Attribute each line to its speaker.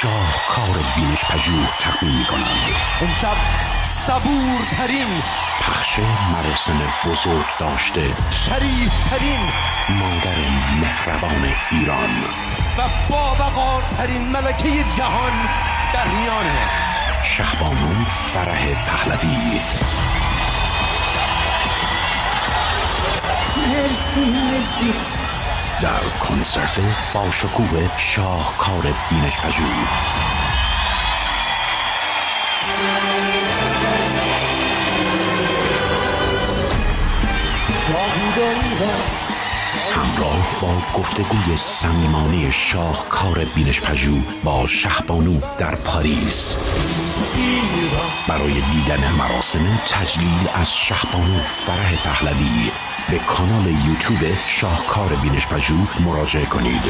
Speaker 1: شاهکار بینش پژوه تقدیم می‌کنند.
Speaker 2: امشب صبورترین،
Speaker 1: پخش مراسم بزرگ داشته،
Speaker 2: شریفترین
Speaker 1: مادر مهربان ایران
Speaker 2: و باوقارترین ملکه جهان در میان است.
Speaker 1: شهبانو فرح پهلوی.
Speaker 3: مرسی
Speaker 1: در کنسرت با شکوه شاهکار بینش پژوه. همراه با گفتگوی صمیمانه شاهکار بینش پژوه با شهبانو در پاریس. برای دیدن مراسم تجلیل از شهبانو فرح پهلوی به کانال یوتیوب شاهکار بینش پژوه مراجعه کنید.